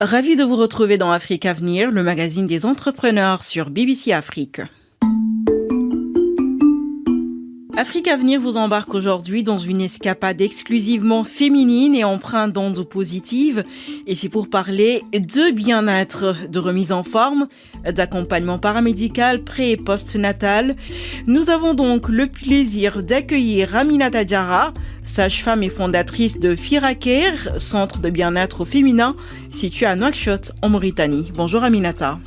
Ravi de vous retrouver dans Afrique Avenir, le magazine des entrepreneurs sur BBC Afrique. Afrique Avenir vous embarque aujourd'hui dans une escapade exclusivement féminine et empreinte d'ondes positives. Et c'est pour parler de bien-être, de remise en forme, d'accompagnement paramédical pré- et post-natal. Nous avons donc le plaisir d'accueillir Aminata Diarra, sage-femme et fondatrice de Firaker, centre de bien-être féminin situé à Nouakchott en Mauritanie. Bonjour Aminata.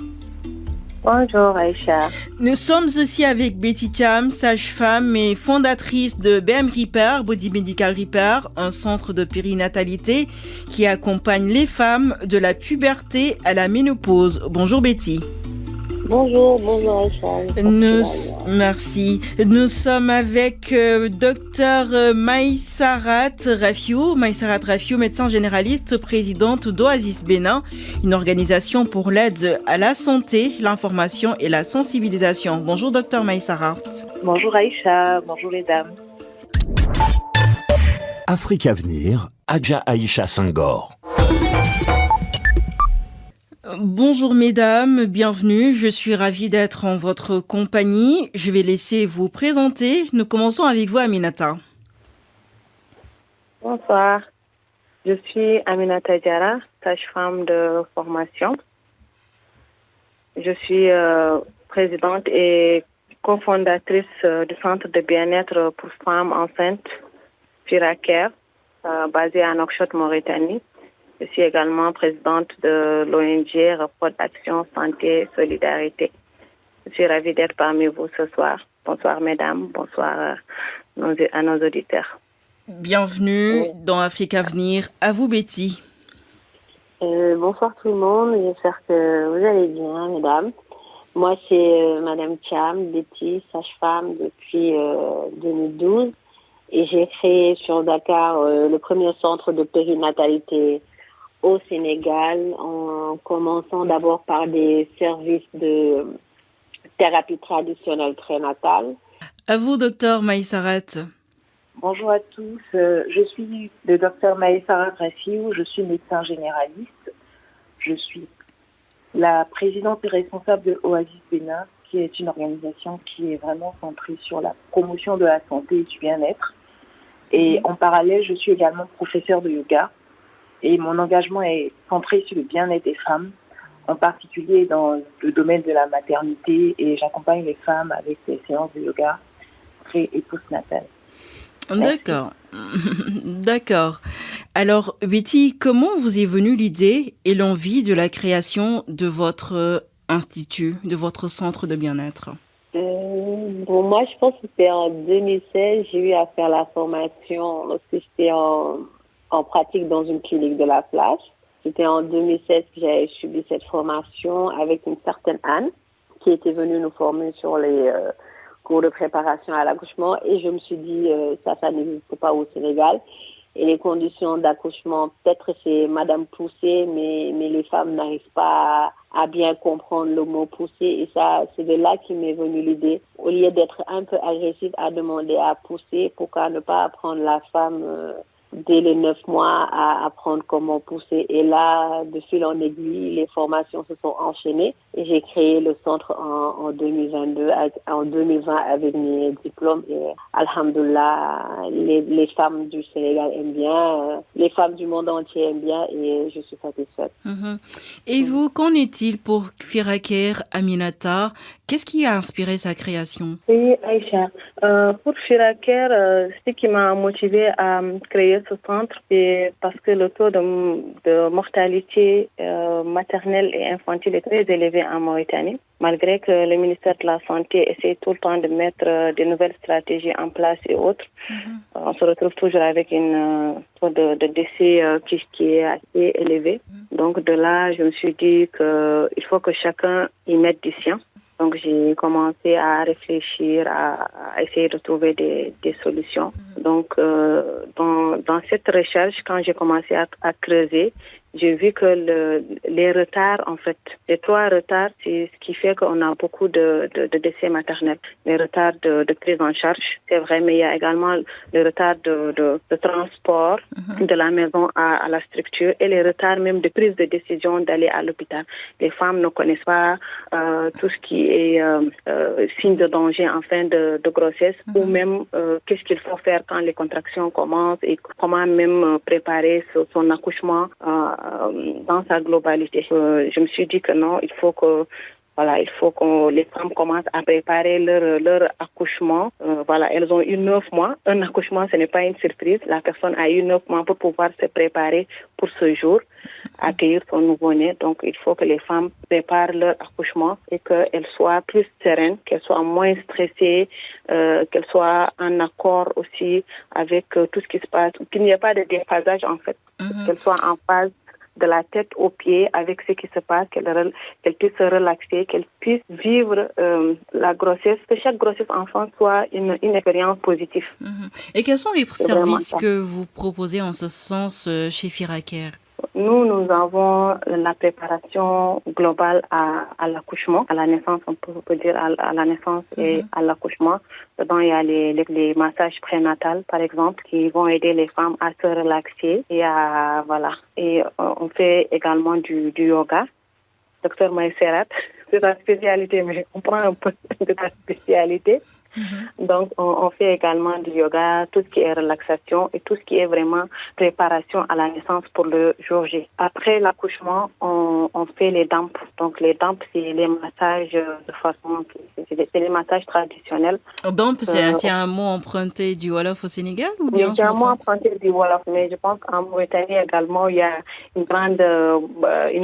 Bonjour Aïcha. Nous sommes aussi avec Betty Cham, sage-femme et fondatrice de BM Repair, Body Medical Repair, un centre de périnatalité qui accompagne les femmes de la puberté à la ménopause. Bonjour Betty. Bonjour Aïcha. Merci. Nous sommes avec Dr Maïsarat Rafiou, médecin généraliste, présidente d'Oasis Bénin, une organisation pour l'aide à la santé, l'information et la sensibilisation. Bonjour Dr Maïsarat. Bonjour Aïcha, bonjour les dames. Afrique Avenir, Adja Aïcha Senghor. Bonjour mesdames, bienvenue. Je suis ravie d'être en votre compagnie. Je vais laisser vous présenter. Nous commençons avec vous Aminata. Bonsoir. Je suis Aminata Diarra, sage-femme de formation. Je suis présidente et cofondatrice du centre de bien-être pour femmes enceintes Firaker, basé à Nouakchott, Mauritanie. Je suis également présidente de l'ONG Rapport d'Action Santé et Solidarité. Je suis ravie d'être parmi vous ce soir. Bonsoir mesdames, bonsoir à nos auditeurs. Bienvenue dans Afrique Avenir. À vous Betty. Bonsoir tout le monde, j'espère que vous allez bien mesdames. Moi c'est Madame Cham, Betty, sage-femme depuis 2012 et j'ai créé sur Dakar le premier centre de périnatalité au Sénégal, en commençant d'abord par des services de thérapie traditionnelle prénatale. À vous, docteur Maïsarat. Bonjour à tous, je suis le docteur Maïsarat Rafiou, je suis médecin généraliste. Je suis la présidente et responsable de Oasis Bénin, qui est une organisation qui est vraiment centrée sur la promotion de la santé et du bien-être. Et en parallèle, je suis également professeure de yoga. Et mon engagement est centré sur le bien-être des femmes, en particulier dans le domaine de la maternité, et j'accompagne les femmes avec des séances de yoga pré- et post-natales. D'accord. D'accord. Alors, Betty, comment vous est venue l'idée et l'envie de la création de votre institut, de votre centre de bien-être? Moi, je pense que c'était en 2016, j'ai eu à faire la formation lorsque j'étais en pratique dans une clinique de la place. C'était en 2016 que j'avais subi cette formation avec une certaine Anne qui était venue nous former sur les cours de préparation à l'accouchement et je me suis dit ça n'existe pas au Sénégal et les conditions d'accouchement peut-être c'est Madame Poussée mais les femmes n'arrivent pas à bien comprendre le mot pousser et ça c'est de là qui m'est venue l'idée au lieu d'être un peu agressive à demander à pousser, pourquoi ne pas apprendre la femme dès les 9 mois à apprendre comment pousser. Et là, de fil en aiguille, les formations se sont enchaînées. Et j'ai créé le centre en 2022, en 2020 avec mes diplômes. Et alhamdoulilah, les femmes du Sénégal aiment bien, les femmes du monde entier aiment bien et je suis satisfaite. Et vous, qu'en est-il pour Firaker Aminata? Qu'est-ce qui a inspiré sa création? Oui, Aïcha. Pour Firaker, ce qui m'a motivée à créer ce centre, c'est parce que le taux de mortalité maternelle et infantile est très élevé en Mauritanie. Malgré que le ministère de la Santé essaie tout le temps de mettre de nouvelles stratégies en place et autres, on se retrouve toujours avec une taux de décès qui est assez élevé. Donc de là, je me suis dit qu'il faut que chacun y mette du sien. Donc j'ai commencé à réfléchir, à essayer de trouver des solutions. Donc dans cette recherche, quand j'ai commencé à creuser, j'ai vu que les retards, en fait, les 3 retards, c'est ce qui fait qu'on a beaucoup de décès maternels. Les retards de prise en charge, c'est vrai, mais il y a également le retard de transport de la maison à la structure et les retards même de prise de décision d'aller à l'hôpital. Les femmes ne connaissent pas tout ce qui est signe de danger en fin de grossesse ou même qu'est-ce qu'il faut faire quand les contractions commencent et comment même préparer son accouchement dans sa globalité. Je me suis dit que non, il faut que les femmes commencent à préparer leur accouchement. Elles ont eu 9 mois. Un accouchement, ce n'est pas une surprise. La personne a eu 9 mois pour pouvoir se préparer pour ce jour, accueillir son nouveau-né. Donc, il faut que les femmes préparent leur accouchement et qu'elles soient plus sereines, qu'elles soient moins stressées, qu'elles soient en accord aussi avec tout ce qui se passe, qu'il n'y ait pas de déphasage en fait, qu'elles soient en phase de la tête aux pieds avec ce qui se passe, qu'elle puisse se relaxer, qu'elle puisse vivre la grossesse, que chaque grossesse enfant soit une expérience positive. Et quels sont les services que vous proposez en ce sens chez Firacare? Nous avons la préparation globale à l'accouchement, à la naissance, on peut dire à la naissance et à l'accouchement. Dedans, il y a les massages prénatals, par exemple, qui vont aider les femmes à se relaxer et Et on fait également du yoga. Docteur Maïserat, c'est sa spécialité, mais on prend un peu de ta spécialité. Donc, on fait également du yoga, tout ce qui est relaxation et tout ce qui est vraiment préparation à la naissance pour le jour J. Après l'accouchement, on fait les dampes. Donc, les dampes, c'est les massages de façon, c'est les massages traditionnels. Damp, c'est un mot emprunté du Wolof au Sénégal ou bien c'est un mot emprunté du Wolof, mais je pense qu'en Mauritanie également, il y a une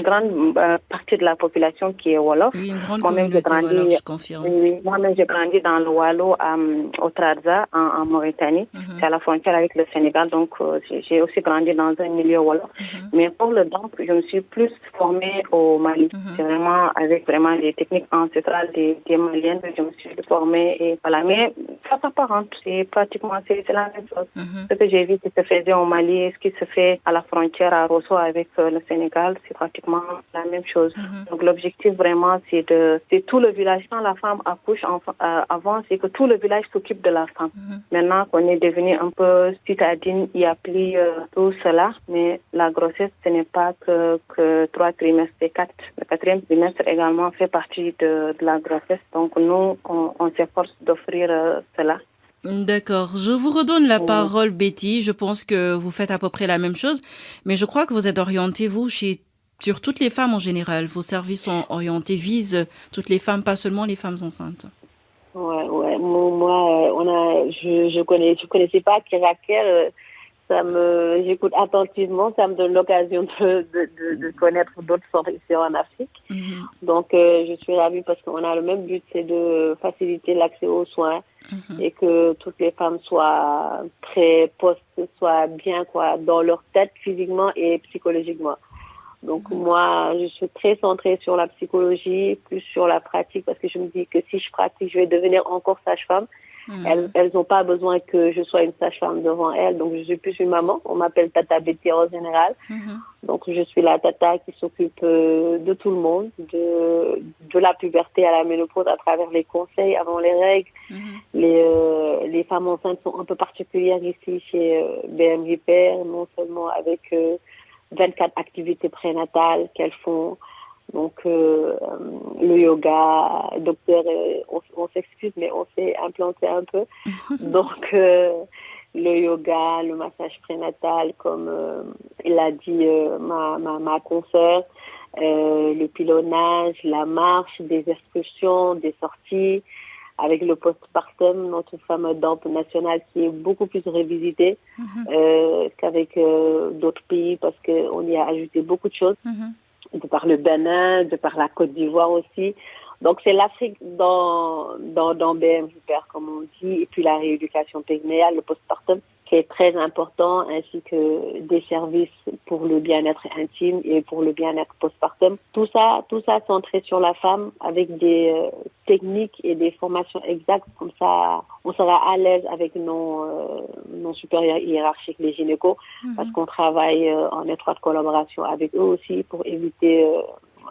grande partie de la population qui est Wolof. Oui, une grande communauté Wolof, je confirme. Oui, moi-même, j'ai grandi dans le Wallo, au Trarza, en Mauritanie. C'est à la frontière avec le Sénégal, donc j'ai aussi grandi dans un milieu Wolof. Mais pour le damp, je me suis plus formée au Mali. C'est vraiment avec vraiment des techniques ancestrales des Maliennes que je me suis formée. Et voilà. Mais ça s'apparente, c'est la même chose. Ce que j'ai vu qui se faisait au Mali et ce qui se fait à la frontière à Rosso avec le Sénégal, c'est pratiquement la même chose. Donc l'objectif vraiment, c'est tout le village. Quand la femme accouche avant, c'est que tout le village s'occupe de la femme. Maintenant qu'on est devenu un peu citadine, il applique tout cela, mais la grossesse, ce n'est pas que 3 trimestres, c'est 4. Le 4e trimestre également fait partie de la grossesse. Donc nous, on s'efforce d'offrir cela. D'accord. Je vous redonne la parole, Betty. Je pense que vous faites à peu près la même chose, mais je crois que vous êtes orientée, vous, sur toutes les femmes en général. Vos services sont orientés, visent toutes les femmes, pas seulement les femmes enceintes. Ouais. Moi, je connaissais pas Firacare. J'écoute attentivement. Ça me donne l'occasion de connaître d'autres formations en Afrique. Donc, je suis ravie parce qu'on a le même but, c'est de faciliter l'accès aux soins et que toutes les femmes soient soient bien, dans leur tête, physiquement et psychologiquement. Donc moi, je suis très centrée sur la psychologie, plus sur la pratique, parce que je me dis que si je pratique, je vais devenir encore sage-femme. Elles n'ont pas besoin que je sois une sage-femme devant elles, donc je suis plus une maman. On m'appelle Tata Betty en général. Donc je suis la tata qui s'occupe de tout le monde, de la puberté à la ménopause à travers les conseils avant les règles. Les femmes enceintes sont un peu particulières ici chez BMJ Père, non seulement avec 24 activités prénatales qu'elles font. Donc, le yoga, docteur, on s'excuse, mais on s'est implanté un peu. Donc, le yoga, le massage prénatal, comme il a dit ma consoeur, le pilonnage, la marche, des excursions, des sorties, avec le postpartum, notre fameux DAMP national qui est beaucoup plus revisité qu'avec d'autres pays parce qu'on y a ajouté beaucoup de choses. De par le Bénin, de par la Côte d'Ivoire aussi. Donc, c'est l'Afrique dans BMJPR, comme on dit, et puis la rééducation périnéale, le postpartum, qui est très important, ainsi que des services pour le bien-être intime et pour le bien-être postpartum. Tout ça centré sur la femme avec des techniques et des formations exactes. Comme ça, on sera à l'aise avec nos supérieurs hiérarchiques, les gynécos, parce qu'on travaille en étroite collaboration avec eux aussi pour éviter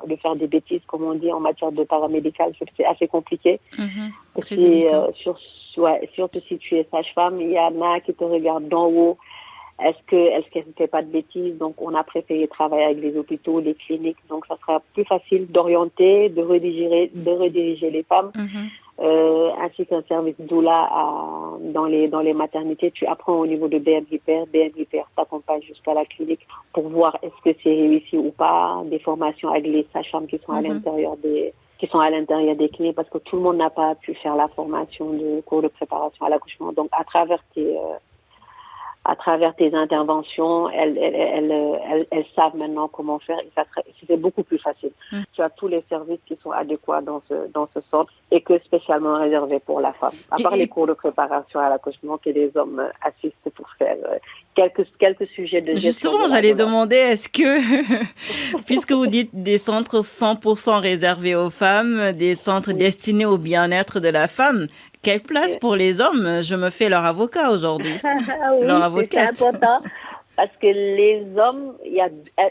de faire des bêtises, comme on dit en matière de paramédical. C'est assez compliqué. Très délicat. Surtout si tu es sage-femme, il y en a qui te regardent d'en haut. Est-ce qu'elle ne fait pas de bêtises? Donc, on a préféré travailler avec les hôpitaux, les cliniques. Donc, ça sera plus facile d'orienter, de rediriger les femmes, ainsi qu'un service doula dans les maternités. Tu apprends au niveau de BMIPR t'accompagne jusqu'à la clinique pour voir est-ce que c'est réussi ou pas. Des formations avec les sages-femmes qui sont à l'intérieur des cliniques, parce que tout le monde n'a pas pu faire la formation de cours de préparation à l'accouchement. Donc, à travers tes interventions, elles savent maintenant comment faire. Et c'est beaucoup plus facile. Tu as tous les services qui sont adéquats dans ce sens et que spécialement réservés pour la femme. À part les cours de préparation à l'accouchement que les hommes assistent pour faire quelques sujets de gestion. Justement, j'allais demander, est-ce que, puisque vous dites des centres 100% réservés aux femmes, des centres destinés au bien-être de la femme, quelle place pour les hommes? Je me fais leur avocat aujourd'hui. Oui, leur avocate. C'est important parce que les hommes,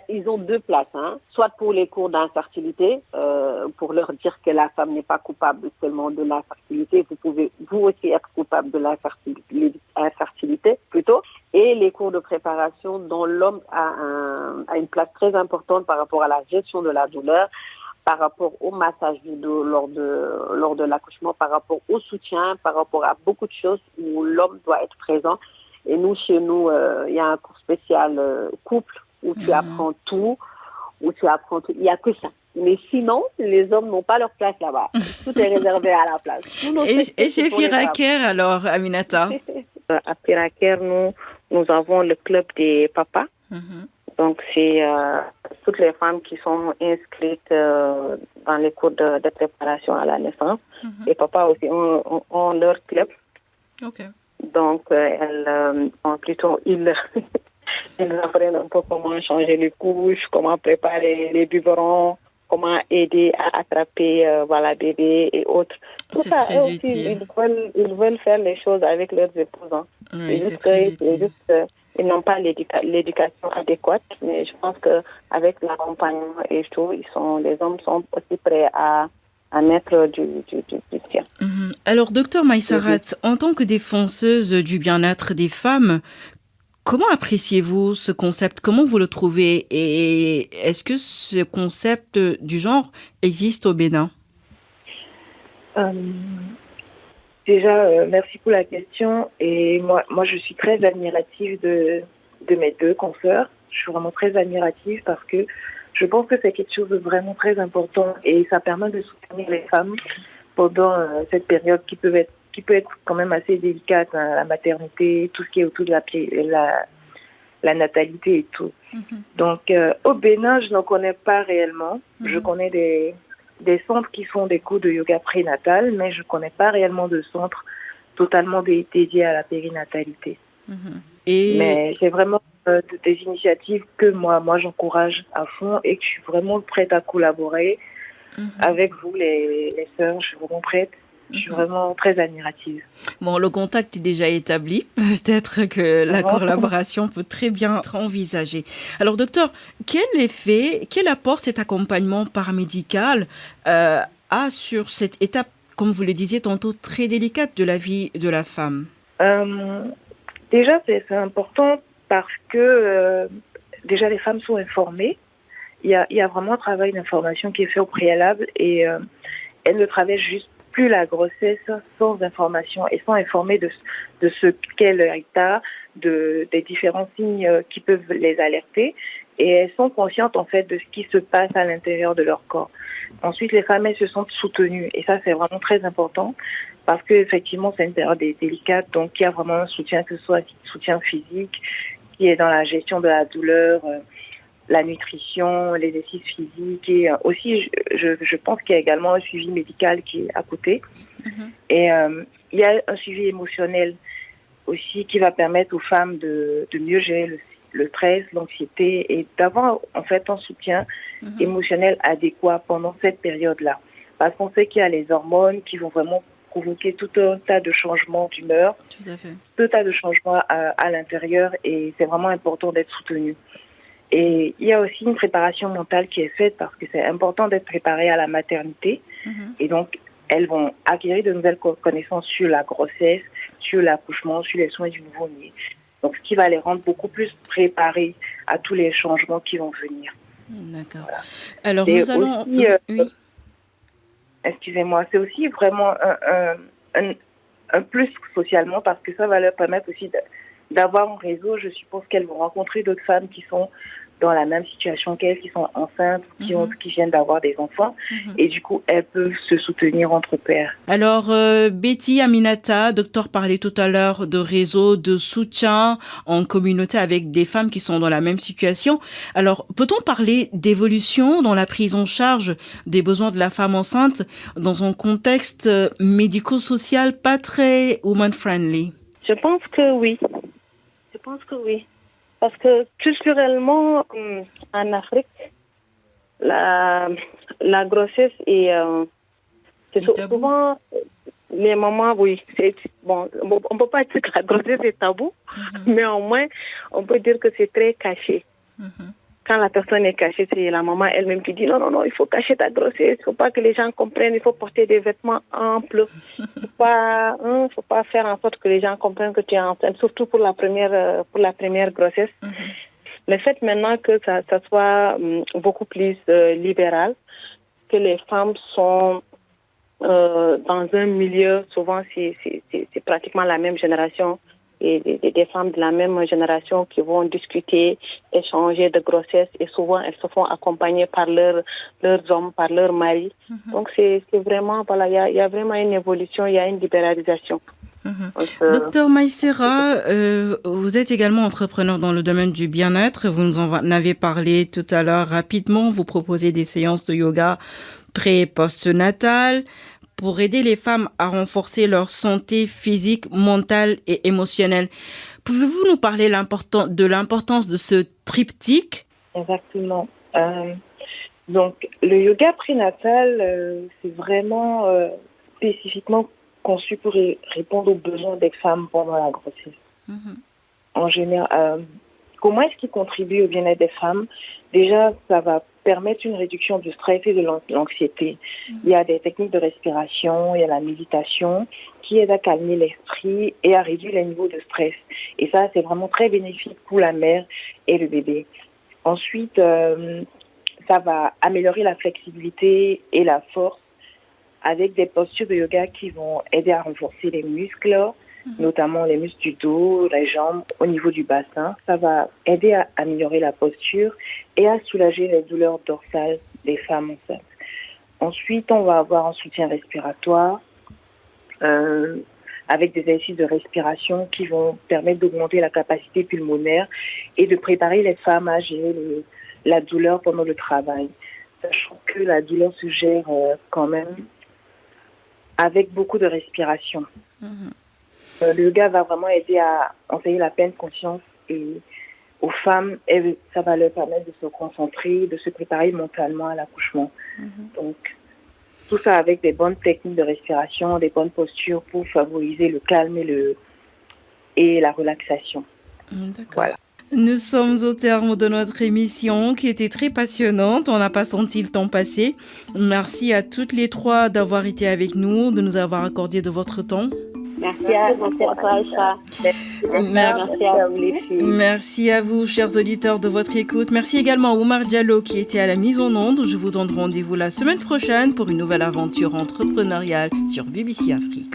ils ont deux places. Soit pour les cours d'infertilité, pour leur dire que la femme n'est pas coupable seulement de l'infertilité, vous pouvez vous aussi être coupable de l'infertilité plutôt. Et les cours de préparation dont l'homme a une place très importante par rapport à la gestion de la douleur, par rapport au massage du dos lors de l'accouchement, par rapport au soutien, par rapport à beaucoup de choses où l'homme doit être présent. Et nous, chez nous, il y a un cours spécial couple où tu apprends tout, Il n'y a que ça. Mais sinon, les hommes n'ont pas leur place là-bas. Tout est réservé à la place. Et chez Firaker, alors, Aminata? À Firaker, nous avons le club des papas. Donc, c'est toutes les femmes qui sont inscrites dans les cours de préparation à la naissance. Les papas aussi ont leur club. Okay. Donc, elles ont plutôt ils apprennent un peu comment changer les couches, comment préparer les biberons, comment aider à attraper bébé et autres. Tout C'est ça, très aussi, utile. ils veulent faire les choses avec leurs épouses. Oui, c'est très utile. Ils n'ont pas l'éducation adéquate, mais je pense qu'avec l'accompagnement et tout, les hommes sont aussi prêts à mettre du sien. Alors, docteur Maïsarat, en tant que défenseuse du bien-être des femmes, comment appréciez-vous ce concept? Comment vous le trouvez? Et est-ce que ce concept du genre existe au Bénin? Déjà, merci pour la question. Et moi, je suis très admirative de mes deux consoeurs. Je suis vraiment très admirative parce que je pense que c'est quelque chose de vraiment très important et ça permet de soutenir les femmes pendant cette période qui peut être quand même assez délicate, la maternité, tout ce qui est autour de la natalité et tout. Donc, au Bénin, je n'en connais pas réellement. Je connais des centres qui font des cours de yoga prénatal, mais je ne connais pas réellement de centres totalement dédiés à la périnatalité. Mais c'est vraiment des initiatives que moi j'encourage à fond et que je suis vraiment prête à collaborer avec vous, les sœurs. Je suis vraiment prête. Je suis vraiment très admirative. Bon, le contact est déjà établi. Peut-être que la collaboration peut très bien être envisagée. Alors, docteur, quel apport cet accompagnement paramédical a sur cette étape, comme vous le disiez tantôt, très délicate de la vie de la femme? Déjà, c'est important parce que déjà les femmes sont informées. Il y a vraiment un travail d'information qui est fait au préalable et elles ne traversent juste plus la grossesse sans information et sans informer de ce qu'est leur état, des différents signes qui peuvent les alerter. Et elles sont conscientes en fait de ce qui se passe à l'intérieur de leur corps. Ensuite, les femmes, elles se sentent soutenues et ça, c'est vraiment très important parce que effectivement, c'est une période délicate. Donc, il y a vraiment un soutien, que ce soit un soutien physique, qui est dans la gestion de la douleur, la nutrition, l'exercice physique et aussi, je pense qu'il y a également un suivi médical qui est à côté. Et il y a un suivi émotionnel aussi qui va permettre aux femmes de mieux gérer le stress, l'anxiété et d'avoir en fait un soutien émotionnel adéquat pendant cette période-là. Parce qu'on sait qu'il y a les hormones qui vont vraiment provoquer tout un tas de changements d'humeur, Tout à fait. tout un tas de changements à l'intérieur et c'est vraiment important d'être soutenu. Et il y a aussi une préparation mentale qui est faite parce que c'est important d'être préparé à la maternité. Et donc, elles vont acquérir de nouvelles connaissances sur la grossesse, sur l'accouchement, sur les soins du nouveau-né. Donc, ce qui va les rendre beaucoup plus préparées à tous les changements qui vont venir. D'accord. Voilà. Alors, Et nous allons... aussi, Oui. excusez-moi, c'est aussi vraiment un plus socialement parce que ça va leur permettre aussi d'avoir un réseau. Je suppose qu'elles vont rencontrer d'autres femmes qui sont dans la même situation qu'elles, qui sont enceintes, qui viennent d'avoir des enfants. Et du coup, elles peuvent se soutenir entre pairs. Alors, Betty Aminata, docteur parlait tout à l'heure de réseaux de soutien en communauté avec des femmes qui sont dans la même situation. Alors, peut-on parler d'évolution dans la prise en charge des besoins de la femme enceinte dans un contexte médico-social pas très woman-friendly? Je pense que oui. Parce que culturellement, en Afrique, la grossesse est souvent les mamans, oui. Bon, on ne peut pas dire que la grossesse est tabou, mais au moins, on peut dire que c'est très caché. Quand la personne est cachée, c'est la maman elle-même qui dit non, il faut cacher ta grossesse, il ne faut pas que les gens comprennent, il faut porter des vêtements amples, il ne faut pas faire en sorte que les gens comprennent que tu es enceinte, surtout pour la première grossesse. Le fait maintenant que ça soit beaucoup plus libéral, que les femmes sont dans un milieu, souvent c'est pratiquement la même génération, et des femmes de la même génération qui vont discuter, échanger de grossesse et souvent elles se font accompagner par leurs hommes, par leurs maris. Donc c'est vraiment, voilà, il y a vraiment une évolution, il y a une libéralisation. Docteur Maïsera, vous êtes également entrepreneur dans le domaine du bien-être. Vous nous en avez parlé tout à l'heure rapidement. Vous proposez des séances de yoga pré- et post-natales pour aider les femmes à renforcer leur santé physique, mentale et émotionnelle. Pouvez-vous nous parler de l'importance de ce triptyque? Exactement. Donc, le yoga prénatal, c'est vraiment spécifiquement conçu pour répondre aux besoins des femmes pendant la grossesse. En général, comment est-ce qu'il contribue au bien-être des femmes? Déjà, ça va permettre une réduction du stress et de l'anxiété. Il y a des techniques de respiration, il y a la méditation qui aident à calmer l'esprit et à réduire les niveaux de stress. Et ça, c'est vraiment très bénéfique pour la mère et le bébé. Ensuite, ça va améliorer la flexibilité et la force avec des postures de yoga qui vont aider à renforcer les muscles, notamment les muscles du dos, les jambes, au niveau du bassin. Ça va aider à améliorer la posture et à soulager les douleurs dorsales des femmes enceintes. Ensuite, on va avoir un soutien respiratoire avec des exercices de respiration qui vont permettre d'augmenter la capacité pulmonaire et de préparer les femmes à gérer la douleur pendant le travail. Sachant que la douleur se gère quand même avec beaucoup de respiration. Le yoga va vraiment aider à enseigner la pleine conscience et aux femmes, et ça va leur permettre de se concentrer, de se préparer mentalement à l'accouchement. Donc, tout ça avec des bonnes techniques de respiration, des bonnes postures pour favoriser le calme et la relaxation. D'accord. Voilà. Nous sommes au terme de notre émission qui était très passionnante. On n'a pas senti le temps passer. Merci à toutes les trois d'avoir été avec nous, de nous avoir accordé de votre temps. Merci à toi, Aïcha. Merci à vous, les filles. Merci à vous, chers auditeurs, de votre écoute. Merci également à Oumar Diallo qui était à la mise en onde. Je vous donne rendez-vous la semaine prochaine pour une nouvelle aventure entrepreneuriale sur BBC Afrique.